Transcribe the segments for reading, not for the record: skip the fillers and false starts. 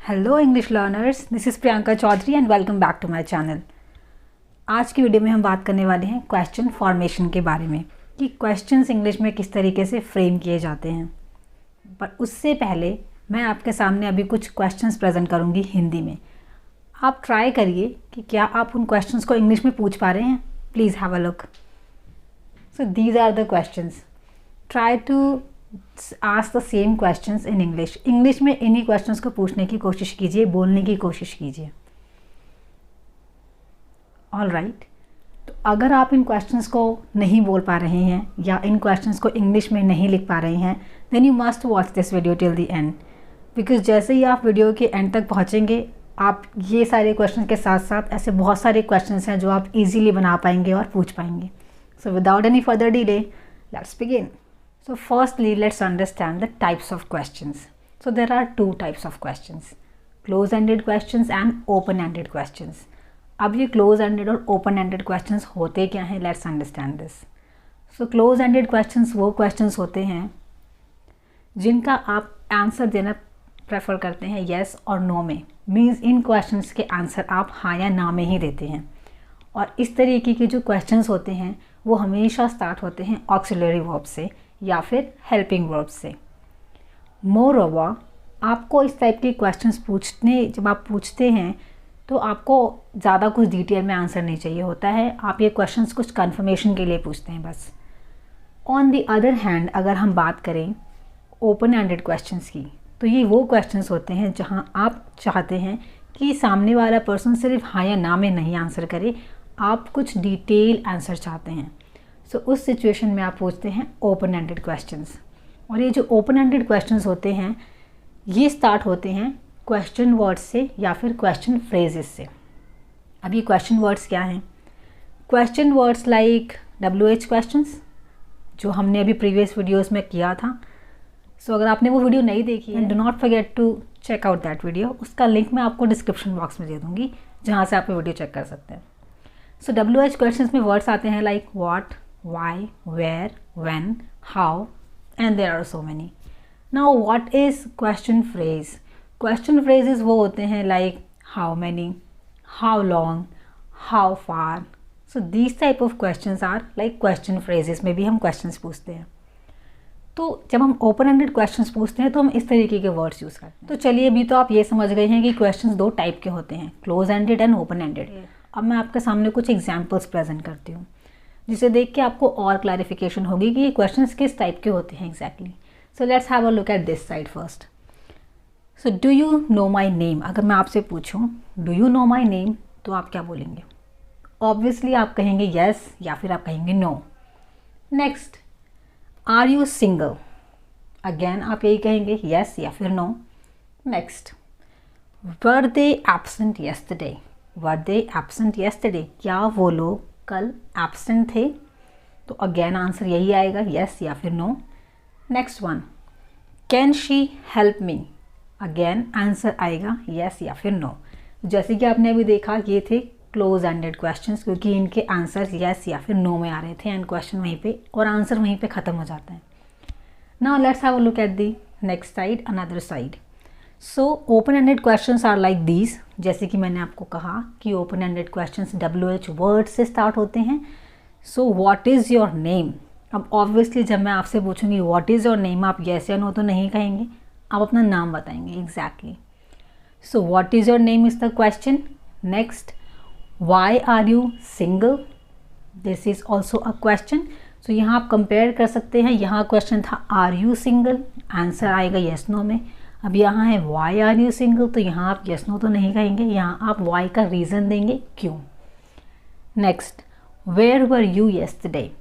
Hello English learners, this is Priyanka Chaudhary and welcome back to my channel. आज की video में हम बात करने वाले हैं क्वेश्चन फॉर्मेशन के बारे में कि क्वेश्चंस इंग्लिश में किस तरीके से फ्रेम किए जाते हैं। पर उससे पहले मैं आपके सामने अभी कुछ क्वेश्चंस प्रेजेंट करूंगी हिंदी में। आप ट्राई करिए कि क्या आप उन क्वेश्चंस को इंग्लिश में पूछ पा रहे हैं। Please have a look. So these are the questions. Try to ask the same questions in English में इन्हीं क्वेश्चंस को पूछने की कोशिश कीजिए, बोलने की कोशिश कीजिए। All right. तो अगर आप इन क्वेश्चंस को नहीं बोल पा रहे हैं या इन क्वेश्चंस को इंग्लिश में नहीं लिख पा रहे हैं, then you must watch this video till the end, because जैसे ही आप वीडियो के एंड तक पहुँचेंगे आप ये सारे क्वेश्चन के साथ साथ ऐसे बहुत सारे क्वेश्चंस हैं जो आप इजीली बना पाएंगे और पूछ पाएंगे। So without any further delay, let's begin. So firstly, let's understand the types of questions. So there are two types of questions, close-ended questions and open-ended questions. अब ये close-ended और open-ended questions होते क्या हैं? Let's understand this. So close-ended questions वो questions होते हैं जिनका आप आंसर देना प्रेफर करते हैं yes और no में। मीन्स इन questions के आंसर आप हाँ या ना में ही देते हैं। और इस तरीके के जो questions होते हैं वो हमेशा स्टार्ट होते हैं ऑक्सिलरी वर्ब से या फिर हेल्पिंग वर्ब से। मोरओवर, आपको इस टाइप के क्वेश्चंस जब आप पूछते हैं तो आपको ज़्यादा कुछ डिटेल में आंसर नहीं चाहिए होता है। आप ये क्वेश्चंस कुछ कंफर्मेशन के लिए पूछते हैं बस। ऑन द अदर हैंड, अगर हम बात करें ओपन एंडेड क्वेश्चंस की, तो ये वो क्वेश्चंस होते हैं जहाँ आप चाहते हैं कि सामने वाला पर्सन सिर्फ हाँ या ना में नहीं आंसर करे, आप कुछ डिटेल आंसर चाहते हैं। सो उस सिचुएशन में आप पूछते हैं ओपन एंडेड क्वेश्चंस। और ये जो ओपन एंडेड क्वेश्चंस होते हैं ये स्टार्ट होते हैं क्वेश्चन वर्ड्स से या फिर क्वेश्चन फ्रेजेस से। अब ये क्वेश्चन वर्ड्स क्या हैं? Question words like WH questions, जो हमने अभी प्रीवियस वीडियोस में किया था। सो अगर आपने वो वीडियो नहीं देखी है, do not forget to check out that video. उसका लिंक मैं आपको डिस्क्रिप्शन बॉक्स में दे दूँगी जहाँ से आप वीडियो चेक कर सकते हैं। सो WH क्वेश्चंस में वर्ड्स आते हैं like what, why, where, when, how, and there are so many. Now what is question phrase? Question phrases वो होते हैं like how many, how long, how far. So these type of questions are like question phrases में भी हम questions पूछते हैं। तो जब हम open ended questions पूछते हैं तो हम इस तरीके के words यूज़ करते हैं। तो चलिए, अभी तो आप ये समझ गए हैं कि questions दो टाइप के होते हैं, close ended and open ended। अब मैं आपके सामने कुछ एग्जाम्पल्स प्रेजेंट करती हूँ जिसे देख के आपको और क्लैरिफिकेशन होगी कि ये क्वेश्चंस किस टाइप के होते हैं exactly. So let's have a look at this side first. So do you know my name, अगर मैं आपसे पूछूं do you know my name तो आप क्या बोलेंगे? ऑब्वियसली आप कहेंगे येस या फिर आप कहेंगे no. Next, are you single, again आप यही कहेंगे येस या फिर no. Next, were they absent yesterday, were they absent yesterday, क्या वो लोग कल एब्सेंट थे? तो अगेन आंसर यही आएगा येस या फिर no. Next one, can she help me, again answer आएगा येस या फिर नो। जैसे कि आपने अभी देखा ये थे क्लोज एंडेड क्वेश्चंस, क्योंकि इनके आंसर येस या फिर नो में आ रहे थे एंड क्वेश्चन वहीं पे और आंसर वहीं पे ख़त्म हो जाता है। Now let's have a look at the next side, another side. So open ended questions are like these. जैसे कि मैंने आपको कहा कि open ended questions WH word से स्टार्ट होते हैं। So what is your name, अब ऑब्वियसली जब मैं आपसे पूछूंगी व्हाट इज़ योर नेम, आप येस या नो तो नहीं कहेंगे, आप अपना नाम बताएंगे exactly. So what is your name is the question. Next, why are you single, this is also a question. So यहाँ आप कंपेयर कर सकते हैं, यहाँ क्वेश्चन था आर यू सिंगल, आंसर आएगा येस नो में। अब यहाँ है वाई आर यू सिंगल, तो यहाँ आप येस नो तो नहीं कहेंगे, यहाँ आप वाई का रीज़न देंगे क्यों। Next, where were you yesterday,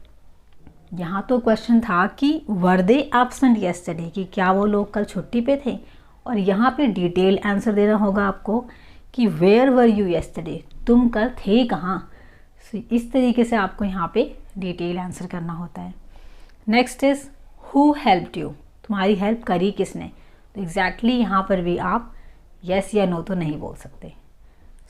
यहाँ तो क्वेश्चन था कि वर दे एब्सेंट येस्टरडे, कि क्या वो लोग कल छुट्टी पे थे, और यहाँ पे डिटेल आंसर देना होगा आपको कि वेयर वर यू येस्टरडे, तुम कल थे कहाँ। इस तरीके से आपको यहाँ पे डिटेल आंसर करना होता है। Next is who helped you, तुम्हारी हेल्प करी किसने, तो एग्जैक्टली यहाँ पर भी आप येस या नो तो नहीं बोल सकते।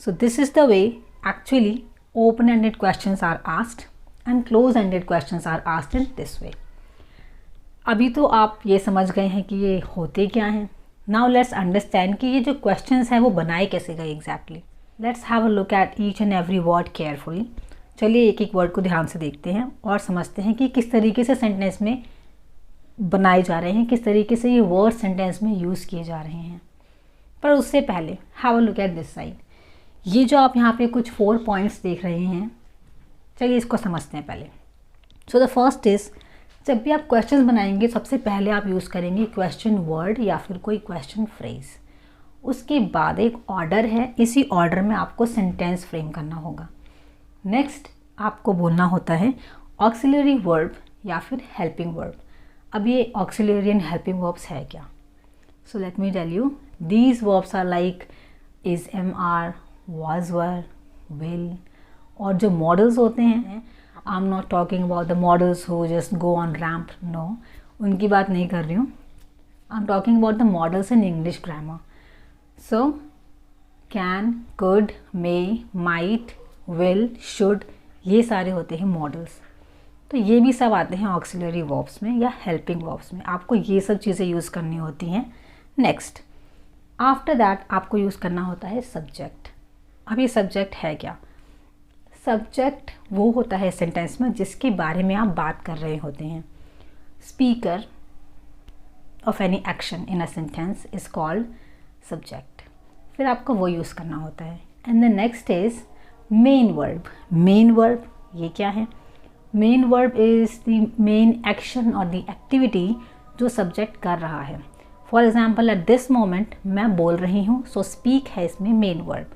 So this is the way actually open ended questions are asked and close ended questions are asked in this way. अभी तो आप ये समझ गए हैं कि ये होते क्या हैं। नाउ लेट्स अंडरस्टैंड कि ये जो क्वेश्चंस हैं वो बनाए कैसे गए exactly. Let's have a look at each and every word carefully. चलिए एक एक वर्ड को ध्यान से देखते हैं और समझते हैं कि किस तरीके से सेंटेंस में बनाए जा रहे हैं, किस तरीके से ये वर्ड सेंटेंस में यूज़ किए जा रहे हैं। पर उससे पहले have a look at this side. ये जो आप यहाँ पे कुछ 4 पॉइंट्स देख रहे हैं, चलिए इसको समझते हैं पहले। सो द फर्स्ट इज़, जब भी आप क्वेश्चन बनाएंगे सबसे पहले आप यूज़ करेंगे क्वेश्चन वर्ड या फिर कोई क्वेश्चन फ्रेज। उसके बाद एक ऑर्डर है, इसी ऑर्डर में आपको सेंटेंस फ्रेम करना होगा। नेक्स्ट आपको बोलना होता है ऑक्सिलरी वर्ब या फिर हेल्पिंग वर्ब। अब ये ऑक्सिलरी एंड हेल्पिंग वर्ब्स है क्या? So let me tell you, these verbs are like is, am are, was, were, will. और जो मॉडल्स होते हैं, I am not talking about the models who just go on ramp, no, उनकी बात नहीं कर रही हूँ। I am talking about the models in English grammar. So can, could, may, might, will, should, ये सारे होते हैं मॉडल्स। तो ये भी सब आते हैं ऑक्सिलरी वर्ब्स में या हेल्पिंग वर्ब्स में। आपको ये सब चीज़ें यूज़ करनी होती हैं। नेक्स्ट आफ्टर दैट आपको यूज़ करना होता है सब्जेक्ट। अब ये सब्जेक्ट है क्या? सब्जेक्ट वो होता है सेंटेंस में जिसके बारे में आप बात कर रहे होते हैं। Speaker of any action in a sentence is called subject. फिर आपको वो यूज़ करना होता है। And the next is main verb. Main verb ये क्या है? Main verb is the main action और द एक्टिविटी जो सब्जेक्ट कर रहा है। For example at this moment मैं बोल रही हूँ, सो स्पीक है इसमें मेन वर्ब।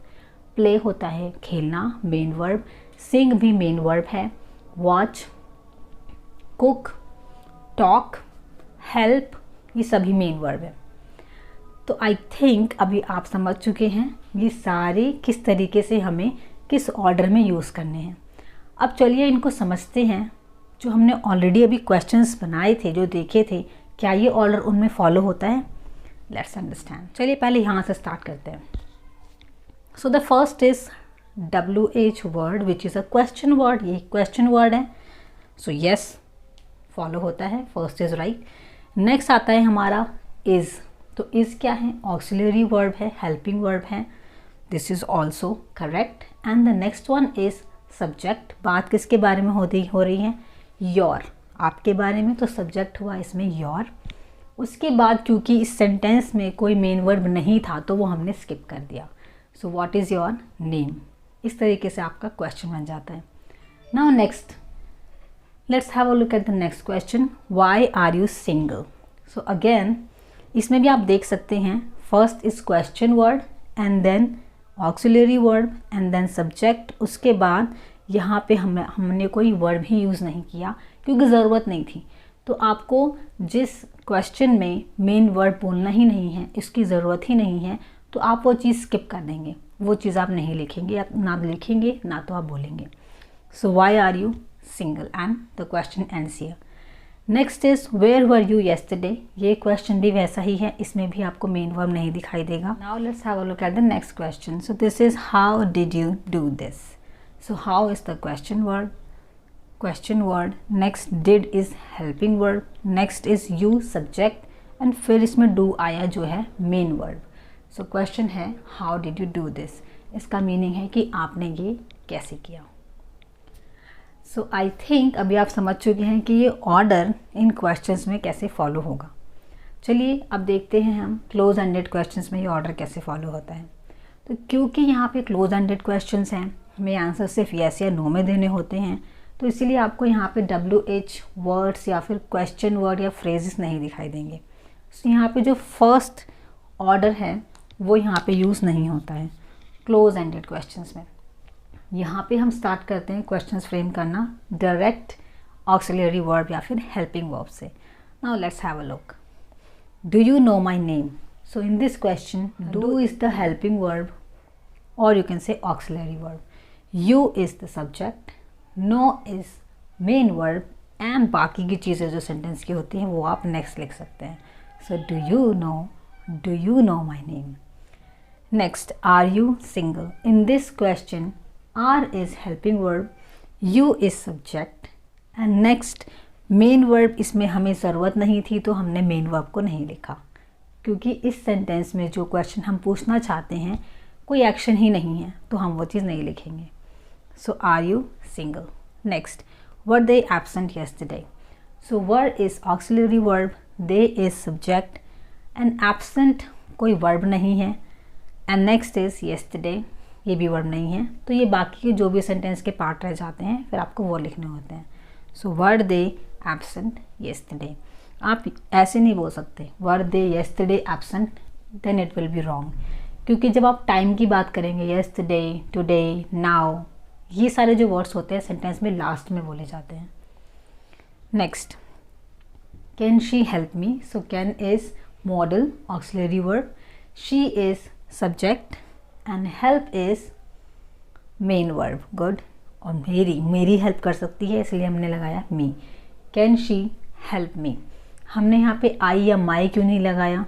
प्ले होता है खेलना, मेन वर्ब। सिंग भी मेन वर्ब है। वॉच, कुक, टॉक, हेल्प, ये सभी मेन वर्ब है। तो आई थिंक अभी आप समझ चुके हैं ये सारे किस तरीके से हमें किस ऑर्डर में यूज़ करने हैं। अब चलिए इनको समझते हैं। जो हमने ऑलरेडी अभी क्वेश्चंस बनाए थे, जो देखे थे, क्या ये ऑर्डर उनमें फॉलो होता है? Let's understand. चलिए पहले यहाँ से स्टार्ट करते हैं। So the first is WH word which is a question word. ये क्वेश्चन वर्ड है, सो यस फॉलो होता है, फर्स्ट इज राइट। नेक्स्ट आता है हमारा इज़। तो इज़ क्या है? ऑक्सिलरी वर्ब है, हेल्पिंग वर्ब है, this is also correct. And the next one is subject. बात किसके बारे में हो रही है? योर, आपके बारे में, तो सब्जेक्ट हुआ इसमें योर। उसके बाद क्योंकि इस सेंटेंस में कोई मेन वर्ब नहीं था तो वो हमने स्किप कर दिया। So what is your name? इस तरीके से आपका क्वेश्चन बन जाता है। Now next let's have a look at the next question, why are you single? So again इसमें भी आप देख सकते हैं, first is question word and then auxiliary verb and then subject. उसके बाद यहाँ पे हमने कोई वर्ब ही यूज़ नहीं किया क्योंकि ज़रूरत नहीं थी। तो आपको जिस क्वेश्चन में मेन वर्ब बोलना ही नहीं है, इसकी ज़रूरत ही नहीं है, तो आप वो चीज़ स्किप कर देंगे, वो चीज़ आप नहीं लिखेंगे, ना लिखेंगे ना तो आप बोलेंगे। So why are you single and the question ends here. Next is where were you yesterday. ये क्वेश्चन भी वैसा ही है, इसमें भी आपको मेन वर्ब नहीं दिखाई देगा। Now let's have a look at the next question. So this is how did you do this. So how is the question word, next did is helping verb, next is you subject, and फिर इसमें do आया जो है main verb. So question है how did you do this. इसका meaning है कि आपने ये कैसे किया। सो आई थिंक अभी आप समझ चुके हैं कि ये ऑर्डर इन क्वेश्चंस में कैसे फॉलो होगा। चलिए अब देखते हैं हम क्लोज एंडेड क्वेश्चंस में ये ऑर्डर कैसे फॉलो होता है। तो क्योंकि यहाँ पे क्लोज एंडेड क्वेश्चंस हैं, हमें आंसर सिर्फ येस या नो में देने होते हैं, तो इसीलिए आपको यहाँ पे WH वर्ड्स या फिर क्वेश्चन वर्ड या फ्रेजेस नहीं दिखाई देंगे। तो यहाँ पे जो फर्स्ट ऑर्डर है वो यहाँ पे यूज़ नहीं होता है क्लोज एंडेड क्वेश्चंस में। यहाँ पे हम स्टार्ट करते हैं क्वेश्चंस फ्रेम करना डायरेक्ट ऑक्सिलरी वर्ब या फिर हेल्पिंग वर्ब से। Now let's have a look. Do you know my name? So in this question do is the helping verb और you can say auxiliary verb, you is the subject, know is main verb, and बाकी की चीज़ें जो sentence की होती हैं वो आप नेक्स्ट लिख सकते हैं। So do you know my name. Next are you single. In this question R is helping verb, you is subject, and next main verb। इसमें हमें ज़रूरत नहीं थी तो हमने main verb को नहीं लिखा क्योंकि इस सेंटेंस में जो क्वेश्चन हम पूछना चाहते हैं कोई एक्शन ही नहीं है, तो हम वो चीज़ नहीं लिखेंगे। So are you single. Next, were they absent yesterday. So were is auxiliary verb, they is subject and absent कोई वर्ब नहीं है, एंड नेक्स्ट इज़ यस्टरडे, ये भी वर्ब नहीं है। तो ये बाकी के जो भी सेंटेंस के पार्ट रह जाते हैं फिर आपको वो लिखने होते हैं। So were they absent yesterday. आप ऐसे नहीं बोल सकते were they yesterday absent, then it will be wrong, क्योंकि जब आप टाइम की बात करेंगे यस्टरडे, टुडे, नाउ, ये सारे जो वर्ड्स होते हैं सेंटेंस में लास्ट में बोले जाते हैं। Next, can she help me. So can is modal auxiliary verb, she is subject and help is main verb. Good. और मेरी हेल्प कर सकती है इसलिए हमने लगाया me. Can she help me. हमने यहाँ पे आई या माई क्यों नहीं लगाया,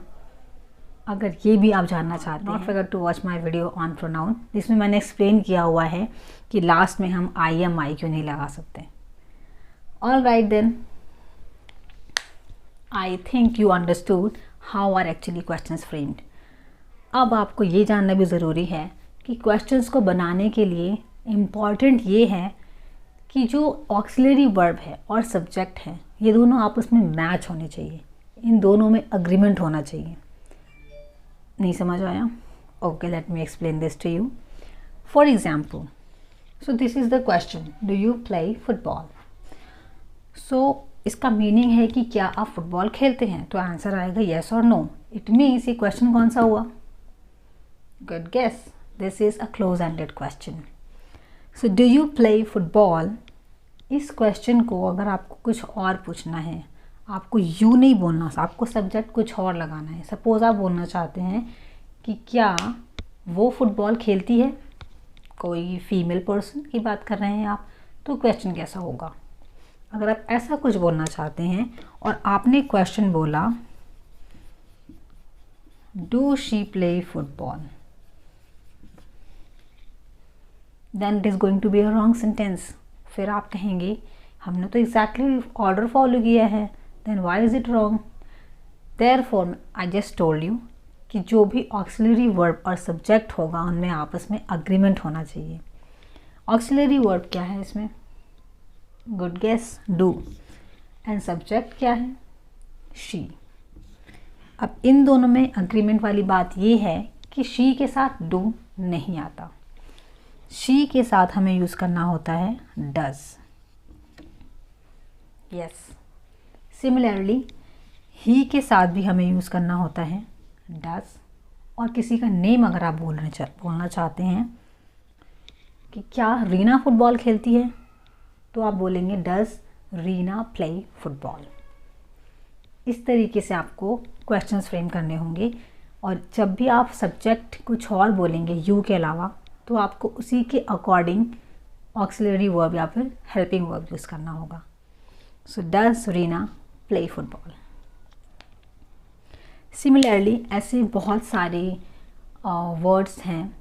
अगर ये भी आप जानना चाहते हैं, not forget to watch my video on pronoun, जिसमें मैंने एक्सप्लेन किया हुआ है कि लास्ट में हम आई या माई क्यों नहीं लगा सकते। All right then, I think you understood how are actually questions framed. अब आपको ये जानना भी ज़रूरी है कि क्वेश्चंस को बनाने के लिए इम्पॉर्टेंट ये है कि जो ऑक्सिलरी वर्ब है और सब्जेक्ट है ये दोनों आपस में मैच होने चाहिए, इन दोनों में अग्रीमेंट होना चाहिए। नहीं समझ आया? Okay, let me explain this to you. For example, so this is the question, do you play football. सो इसका मीनिंग है कि क्या आप फुटबॉल खेलते हैं, तो आंसर आएगा येस और नो। इट मीन्स ये क्वेश्चन कौन सा हुआ? Good guess, this is a close ended question. So do you play football, इस क्वेश्चन को अगर आपको कुछ और पूछना है, आपको यू नहीं बोलना, आपको सब्जेक्ट कुछ और लगाना है। सपोज़ आप बोलना चाहते हैं कि क्या वो फुटबॉल खेलती है, कोई फीमेल पर्सन की बात कर रहे हैं आप, तो क्वेश्चन कैसा होगा? अगर आप ऐसा कुछ बोलना चाहते हैं और आपने क्वेश्चन बोला do she play football, then it is going to be a wrong sentence. फिर आप कहेंगे हमने तो एग्जैक्टली ऑर्डर फॉलो किया है, then why is it wrong? Therefore I just told you कि जो भी ऑक्सिलरी वर्ब और सब्जेक्ट होगा उनमें आपस में अग्रीमेंट होना चाहिए। ऑक्सिलरी वर्ब क्या है इसमें? Good guess, do. And subject क्या है? शी। अब इन दोनों में अग्रीमेंट वाली बात ये है कि शी के साथ डू नहीं आता, शी के साथ हमें यूज़ करना होता है डज। यस, सिमिलरली ही के साथ भी हमें यूज़ करना होता है डज। और किसी का नेम अगर आप बोलना चाहते हैं कि क्या रीना फुटबॉल खेलती है, तो आप बोलेंगे डज रीना प्ले फुटबॉल। इस तरीके से आपको क्वेश्चंस फ्रेम करने होंगे, और जब भी आप सब्जेक्ट कुछ और बोलेंगे यू के अलावा, तो आपको उसी के अकॉर्डिंग ऑक्सिलरी वर्ब या फिर हेल्पिंग वर्ब यूज़ करना होगा। So does Reena play football. Similarly ऐसे बहुत सारे वर्ड्स हैं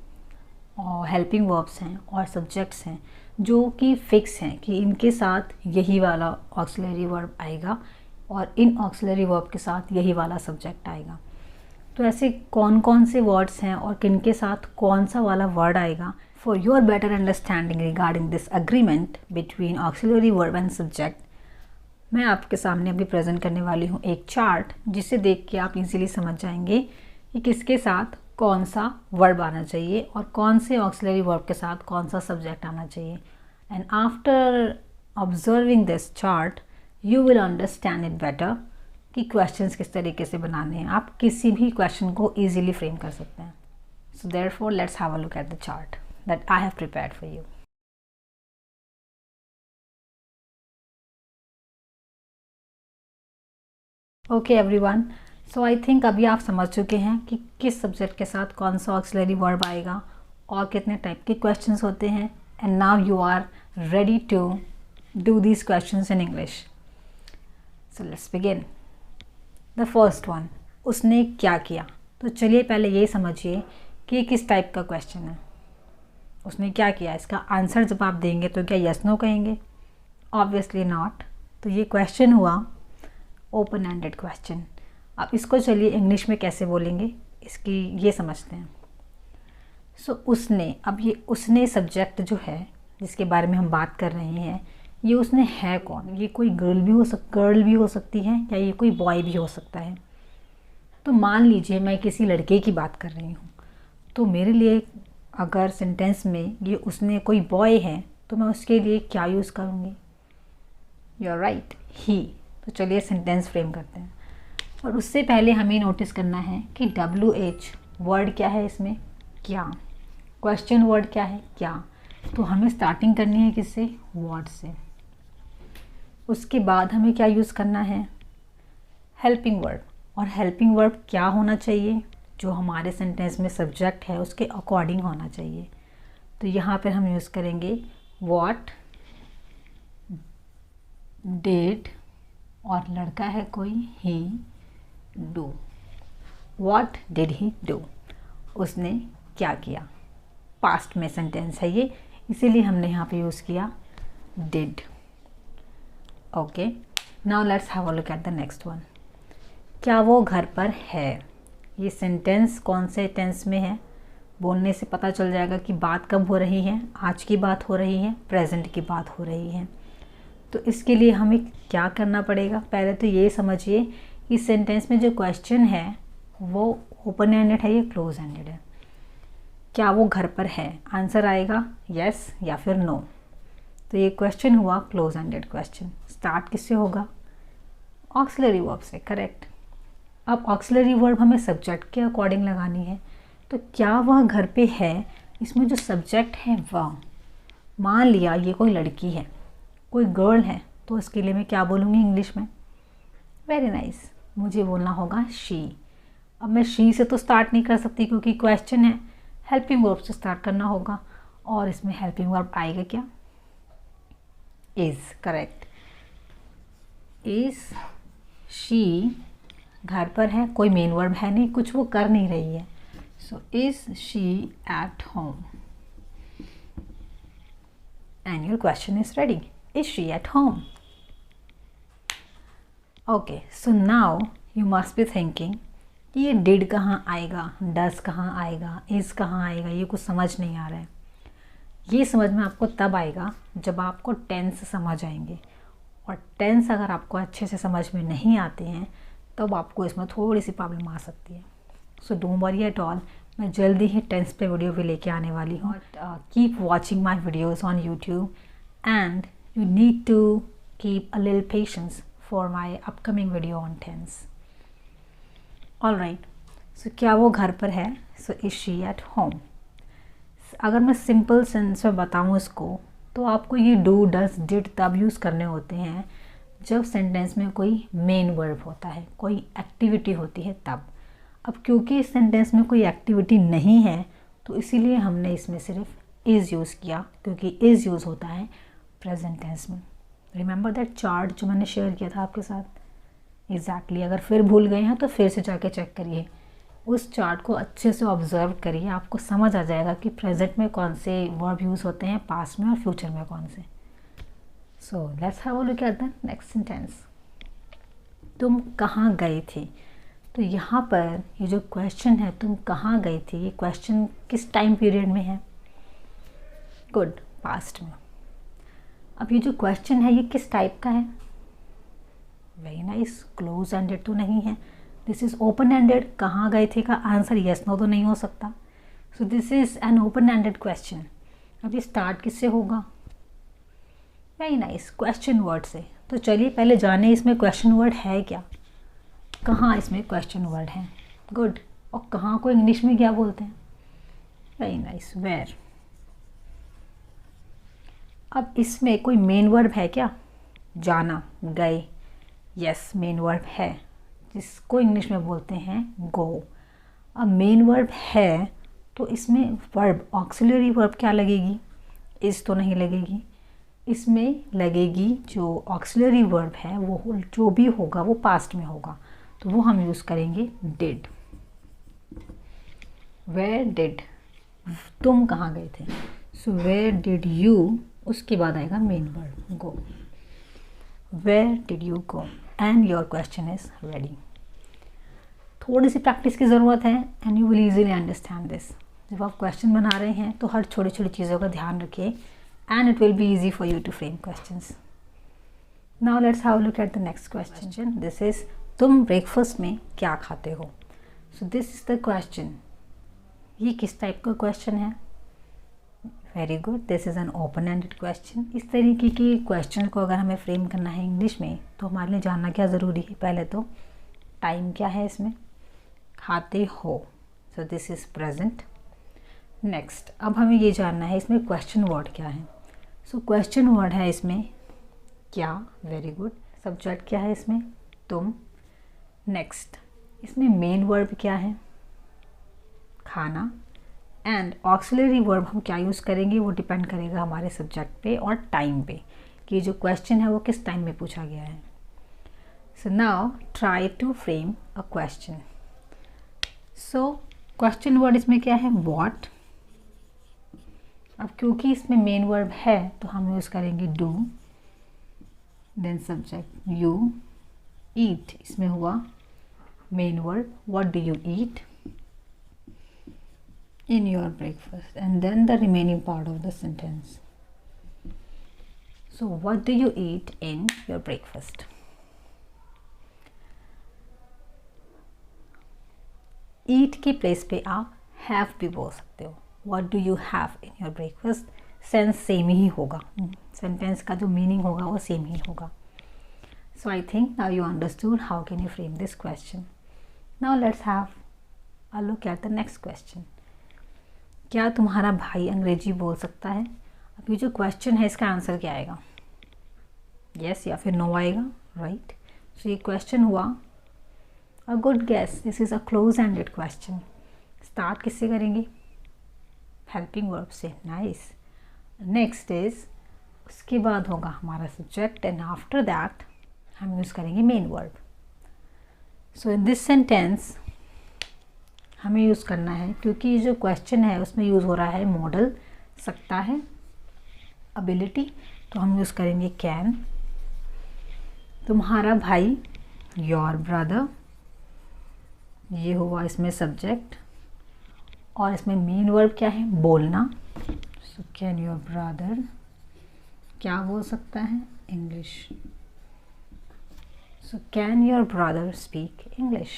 और हेल्पिंग वर्ब्स हैं और सब्जेक्ट्स हैं जो कि फिक्स हैं कि इनके साथ यही वाला ऑक्सिलरी वर्ब आएगा और इन ऑक्सिलरी वर्ब के साथ यही वाला सब्जेक्ट आएगा। तो ऐसे कौन कौन से वर्ड्स हैं और किन के साथ कौन सा वाला वर्ड आएगा, for your better understanding regarding this agreement between auxiliary verb and subject, मैं आपके सामने अभी प्रेजेंट करने वाली हूँ एक चार्ट, जिसे देख के आप इजीली समझ जाएंगे कि किसके साथ कौन सा वर्ब आना चाहिए और कौन से ऑक्सिलरी वर्ब के साथ कौन सा सब्जेक्ट आना चाहिए। And after observing this chart you will understand it better कि क्वेश्चंस किस तरीके से बनाने हैं। आप किसी भी क्वेश्चन को इजीली फ्रेम कर सकते हैं। So therefore let's have a look at the chart that I have prepared for you. Okay everyone, so I think अभी आप समझ चुके हैं कि किस सब्जेक्ट के साथ कौन सा ऑक्सिलरी वर्ब आएगा और कितने टाइप के क्वेश्चंस होते हैं। And now you are ready to do these questions in English. So let's begin. The first one, उसने क्या किया। तो चलिए पहले ये समझिए कि किस टाइप का क्वेश्चन है। उसने क्या किया, इसका आंसर जब आप देंगे तो क्या यस नो कहेंगे? Obviously not. तो ये क्वेश्चन हुआ ओपन एंडेड क्वेश्चन। अब इसको चलिए इंग्लिश में कैसे बोलेंगे इसकी ये समझते हैं। सो उसने, अब ये उसने सब्जेक्ट जो है जिसके बारे में हम बात कर रहे हैं, ये उसने है कौन? ये कोई गर्ल भी हो सकती है या ये कोई बॉय भी हो सकता है। तो मान लीजिए मैं किसी लड़के की बात कर रही हूँ, तो मेरे लिए अगर सेंटेंस में ये उसने कोई बॉय है तो मैं उसके लिए क्या यूज़ करूँगी? यू आर राइट, ही। तो चलिए सेंटेंस फ्रेम करते हैं। और उससे पहले हमें नोटिस करना है कि WH वर्ड क्या है इसमें? क्या। क्वेश्चन वर्ड क्या है? क्या। तो हमें स्टार्टिंग करनी है किससे? व्हाट से। उसके बाद हमें क्या यूज़ करना है? Helping verb. और हेल्पिंग वर्ब क्या होना चाहिए? जो हमारे सेंटेंस में सब्जेक्ट है उसके अकॉर्डिंग होना चाहिए। तो यहाँ पर हम यूज़ करेंगे व्हाट डिड, और लड़का है कोई, ही do. What did he do, उसने क्या किया। पास्ट में सेंटेंस है ये, इसीलिए हमने यहाँ पे यूज़ किया did. Okay, now let's have a look at the next one. क्या वो घर पर है? ये सेंटेंस कौन से टेंस में है? बोलने से पता चल जाएगा कि बात कब हो रही है। आज की बात हो रही है, प्रेजेंट की बात हो रही है। तो इसके लिए हमें क्या करना पड़ेगा? पहले तो ये समझिए कि सेंटेंस में जो क्वेश्चन है वो ओपन एंडेड है या क्लोज एंडेड है। क्या वो घर पर है? आंसर आएगा यस या फिर नो। तो ये क्वेश्चन हुआ क्लोज एंडेड क्वेश्चन। स्टार्ट किससे होगा? ऑक्सिलरी वर्ब से, करेक्ट। अब ऑक्सिलरी वर्ब हमें सब्जेक्ट के अकॉर्डिंग लगानी है। तो क्या वह घर पे है, इसमें जो सब्जेक्ट है वह, मान लिया ये कोई लड़की है, कोई गर्ल है, तो इसके लिए मैं क्या बोलूँगी इंग्लिश में? वेरी नाइस, मुझे बोलना होगा शी। अब मैं शी से तो स्टार्ट नहीं कर सकती क्योंकि क्वेश्चन है, हेल्पिंग वर्ब से स्टार्ट करना होगा। और इसमें हेल्पिंग वर्ब आएगा क्या? Is, correct. इज़ शी घर पर है, कोई मेन वर्ब है नहीं, कुछ वो कर नहीं रही है। So is she at home, and your question is ready, is she at home? Okay, so now you must be thinking कि ये डिड कहाँ आएगा, डस कहाँ आएगा, इज़ कहाँ आएगा, ये कुछ समझ नहीं आ रहा है। ये समझ में आपको तब आएगा जब आपको टेंस समझ आएंगे। और टेंस अगर आपको अच्छे से समझ में नहीं आते हैं तब आपको इसमें थोड़ी सी प्रॉब्लम आ सकती है। So don't worry at all, मैं जल्दी ही टेंस पे वीडियो भी लेके आने वाली हूँ। Keep watching my videos on YouTube and you need to keep a little patience for my upcoming video on tense. All right, so क्या वो घर पर है? So is she at home. अगर मैं सिंपल सेंस में बताऊँ इसको, तो आपको ये डू, डस, डिड तब यूज़ करने होते हैं जब सेंटेंस में कोई मेन वर्ब होता है, कोई एक्टिविटी होती है तब। अब क्योंकि इस सेंटेंस में कोई एक्टिविटी नहीं है तो इसीलिए हमने इसमें सिर्फ इज़ यूज़ किया, क्योंकि इज़ यूज़ होता है प्रेजेंट टेंस में। रिमेंबर दैट चार्ट जो मैंने शेयर किया था आपके साथ? एग्जैक्टली, अगर फिर भूल गए हैं तो फिर से जाके चेक करिए, उस चार्ट को अच्छे से ऑब्जर्व करिए, आपको समझ आ जाएगा कि प्रेजेंट में कौन से वर्ब यूज़ होते हैं, पास्ट में और फ्यूचर में कौन से। So let's have a look at the next sentence. तुम कहाँ गए थे? तो यहाँ पर ये जो क्वेश्चन है तुम कहाँ गए थे, ये क्वेश्चन किस टाइम पीरियड में है? गुड, पास्ट में। अब ये जो क्वेश्चन है ये किस टाइप का है? वेरी नाइस, क्लोज एंडेड तो नहीं है, दिस इज़ ओपन एंडेड। कहाँ गए थे का आंसर येस नो तो नहीं हो सकता। सो this is an open ended question. अब ये स्टार्ट किससे होगा? वेरी नाइस, क्वेश्चन वर्ड से। तो चलिए पहले जाने इसमें क्वेश्चन वर्ड है क्या, कहाँ इसमें क्वेश्चन वर्ड है। गुड, और कहाँ को इंग्लिश में क्या बोलते हैं? Very nice, where. अब इसमें कोई मेन वर्ब है क्या? जाना, गए, यस मेन वर्ब है, जिसको इंग्लिश में बोलते हैं गो। अब मेन वर्ब है तो इसमें वर्ब, ऑक्सिलरी वर्ब क्या लगेगी? इस तो नहीं लगेगी, इसमें लगेगी जो ऑक्सिलरी वर्ब है वो जो भी होगा वो पास्ट में होगा, तो वो हम यूज़ करेंगे डिड। वेयर डिड, तुम कहाँ गए थे? सो वेयर डिड यू, उसके बाद आएगा main verb go. Where did you go, and your question is ready. थोड़ी सी प्रैक्टिस की ज़रूरत है and you will easily understand this. जब आप क्वेश्चन बना रहे हैं तो हर छोटी छोटी चीज़ों का ध्यान रखिए and it will be easy for you to frame questions. Now let's have a look at the next question. This is, तुम ब्रेकफास्ट में क्या खाते हो? So this is the question. ये किस टाइप का क्वेश्चन है? Very good, this is an open ended question. इस तरीके की क्वेश्चन को अगर हमें फ्रेम करना है इंग्लिश में तो हमारे लिए जानना क्या ज़रूरी है? पहले तो टाइम क्या है इसमें, खाते हो, so this is present. Next, अब हमें ये जानना है इसमें क्वेश्चन वर्ड क्या है। सो क्वेश्चन वर्ड है इसमें क्या, वेरी गुड। सब्जेक्ट क्या है इसमें, तुम। नेक्स्ट, इसमें मेन वर्ब क्या है, खाना। एंड ऑक्सिलरी वर्ब हम क्या यूज़ करेंगे वो डिपेंड करेगा हमारे सब्जेक्ट पे और टाइम पे कि जो क्वेश्चन है वो किस टाइम में पूछा गया है। So now try to frame a question. So question word इसमें क्या है, व्हाट। अब क्योंकि इसमें मेन वर्ब है तो हम यूज़ करेंगे डू, देन सब्जेक्ट यू। ईट, इसमें हुआ main verb, what do you eat in your breakfast, and then the remaining part of the sentence. So what do you eat in your breakfast? Eat की place पे आप have भी बोल सकते हो। What do you have in your breakfast? Sense same ही होगा, sentence का जो मीनिंग होगा वो सेम ही होगा। So I think now you understood how can you frame this question. Now let's have a look at the next question. क्या तुम्हारा भाई अंग्रेजी बोल सकता है? अब ये जो क्वेश्चन है इसका आंसर क्या आएगा, यस या फिर नो आएगा, राइट। सो ये क्वेश्चन हुआ a good guess, this is a close ended question. Start किससे करेंगे, हेल्पिंग वर्ब से, नाइस। नेक्स्ट इज, उसके बाद होगा हमारा सब्जेक्ट एंड आफ्टर दैट हम यूज़ करेंगे main verb. So in this sentence हमें यूज़ करना है, क्योंकि जो क्वेश्चन है उसमें यूज़ हो रहा है मॉडल, सकता है, एबिलिटी, तो हम यूज़ करेंगे कैन। तुम्हारा भाई, योर ब्रदर, ये हुआ इसमें सब्जेक्ट और इसमें मेन वर्ब क्या है, बोलना। सो कैन योर ब्रदर क्या बोल सकता है, English. So can your brother speak English,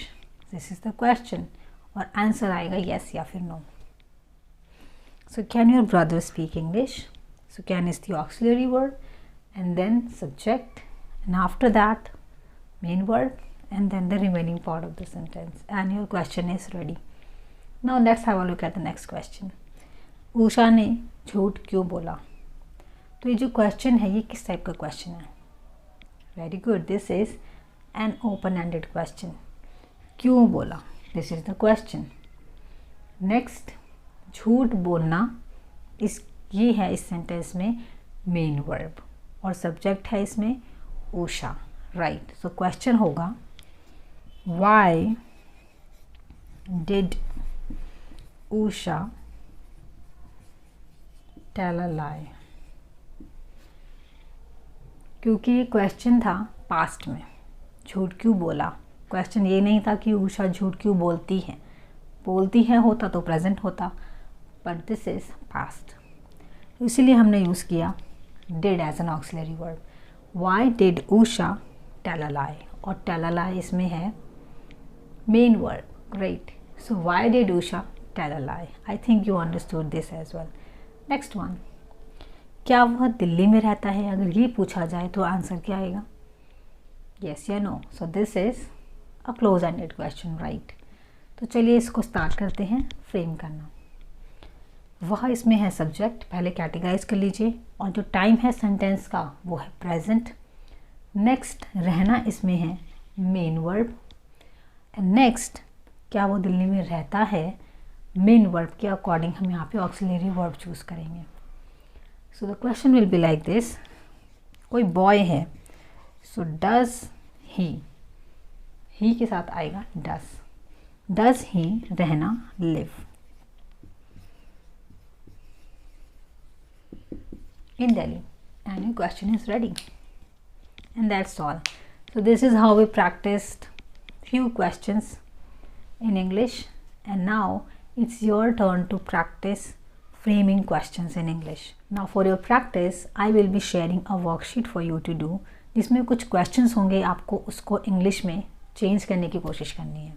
this is the question और आंसर आएगा यस या फिर no. So can your brother speak English, so can is the auxiliary word and then subject and after that main word and then the remaining part of the sentence and your question is ready. Now let's have a look at the next question. Usha ने झूठ क्यों बोला? तो ये जो question है ये किस टाइप का क्वेश्चन है, very good, this is an open ended question. क्यों बोला, this is the question. Next, झूठ बोलना, इस ये है इस सेंटेंस में मेन वर्ब और सब्जेक्ट है इसमें उषा, राइट। सो क्वेश्चन होगा why did Usha tell a lie. क्योंकि ये क्वेश्चन था पास्ट में, झूठ क्यों बोला। क्वेश्चन ये नहीं था कि उषा झूठ क्यों बोलती है होता तो प्रेजेंट होता, बट दिस इज पास्ट, इसीलिए हमने यूज़ किया did as an auxiliary verb. Why did Usha tell a lie, और टेल अ लाई इसमें है main verb, right. So why did Usha tell a lie, I think you understood this as well. Next one, क्या वह दिल्ली में रहता है? अगर ये पूछा जाए तो आंसर क्या आएगा, यस या no. So this is a close ended question, right. तो चलिए इसको स्टार्ट करते हैं फ्रेम करना। वह इसमें है सब्जेक्ट, पहले कैटेगराइज कर लीजिए, और जो टाइम है सेंटेंस का वो है प्रेजेंट। नेक्स्ट, रहना इसमें है मेन वर्ब। एंड नेक्स्ट, क्या वो दिल्ली में रहता है, मेन वर्ब के अकॉर्डिंग हम यहाँ पे ऑक्सिलरी वर्ब चूज़ करेंगे। So the question will be like this, कोई बॉय है, सो डज ही के साथ आएगा डज ही रहना live in Delhi, and your question is ready, and that's all. So this is how we practiced few questions in English, and now it's your turn to practice framing questions in English. Now for your practice, I will be sharing a worksheet for you to do, जिसमें कुछ questions होंगे, आपको उसको English में change करने की कोशिश करनी है.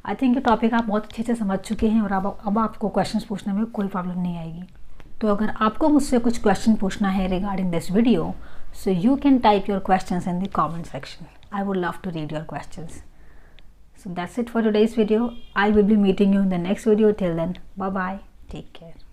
आई थिंक ये टॉपिक आप बहुत अच्छे से समझ चुके हैं और अब आपको क्वेश्चंस पूछने में कोई प्रॉब्लम नहीं आएगी. तो अगर आपको मुझसे कुछ क्वेश्चन पूछना है regarding this video, so you can type your questions in the comment section. I would love to read your questions. So that's it for today's video. I will be meeting you in the next video. Till then, bye bye. Take care.